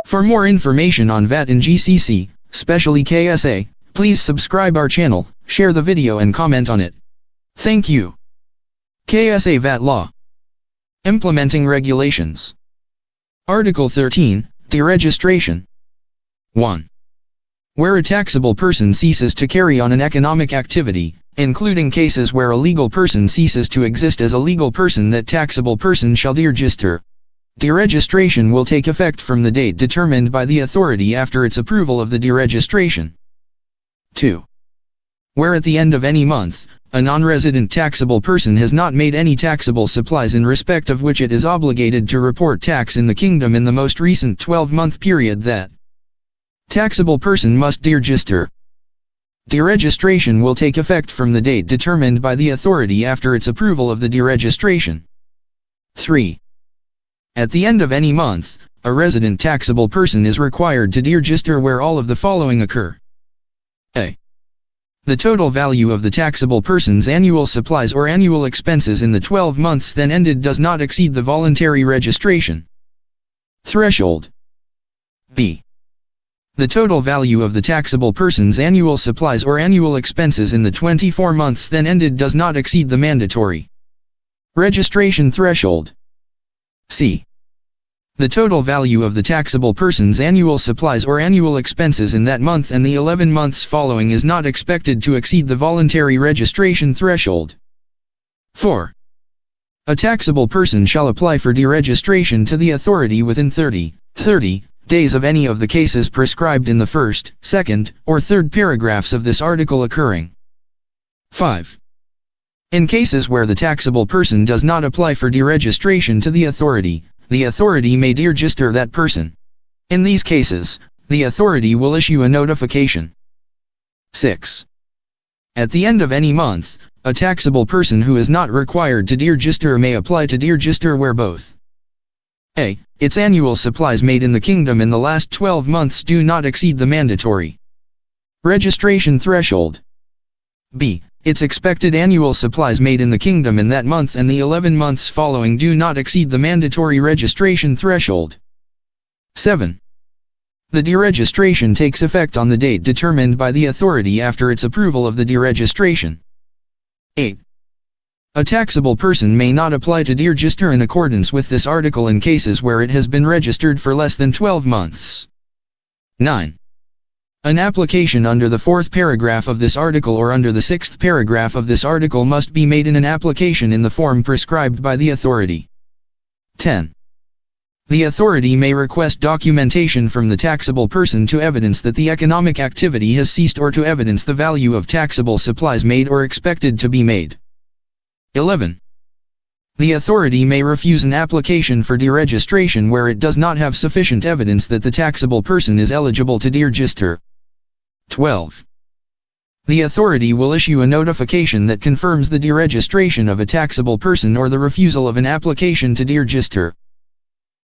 For more information on VAT and GCC, especially KSA, please subscribe our channel, share the video and comment on it. Thank you. KSA VAT Law. Implementing Regulations. Article 13, Deregistration. 1. Where a taxable person ceases to carry on an economic activity, including cases where a legal person ceases to exist as a legal person, that taxable person shall deregister. Deregistration will take effect from the date determined by the authority after its approval of the deregistration. 2. Where at the end of any month, a non-resident taxable person has not made any taxable supplies in respect of which it is obligated to report tax in the kingdom in the most recent 12-month period, that taxable person must deregister. Deregistration will take effect from the date determined by the authority after its approval of the deregistration. 3. At the end of any month, a resident taxable person is required to deregister where all of the following occur. A. The total value of the taxable person's annual supplies or annual expenses in the 12 months then ended does not exceed the voluntary registration threshold. B. The total value of the taxable person's annual supplies or annual expenses in the 24 months then ended does not exceed the mandatory registration threshold. C. The total value of the taxable person's annual supplies or annual expenses in that month and the 11 months following is not expected to exceed the voluntary registration threshold. 4. A taxable person shall apply for deregistration to the authority within 30 days of any of the cases prescribed in the first, second, or third paragraphs of this article occurring. 5. In cases where the taxable person does not apply for deregistration to the authority may deregister that person. In these cases, the authority will issue a notification. 6. At the end of any month, a taxable person who is not required to deregister may apply to deregister where both a. Its annual supplies made in the kingdom in the last 12 months do not exceed the mandatory registration threshold. B. Its expected annual supplies made in the kingdom in that month and the 11 months following do not exceed the mandatory registration threshold. 7. The deregistration takes effect on the date determined by the authority after its approval of the deregistration. 8. A taxable person may not apply to deregister in accordance with this article in cases where it has been registered for less than 12 months. 9. An application under the 4th paragraph of this article or under the 6th paragraph of this article must be made in an application in the form prescribed by the authority. 10. The authority may request documentation from the taxable person to evidence that the economic activity has ceased or to evidence the value of taxable supplies made or expected to be made. 11. The authority may refuse an application for deregistration where it does not have sufficient evidence that the taxable person is eligible to deregister. 12. The authority will issue a notification that confirms the deregistration of a taxable person or the refusal of an application to deregister.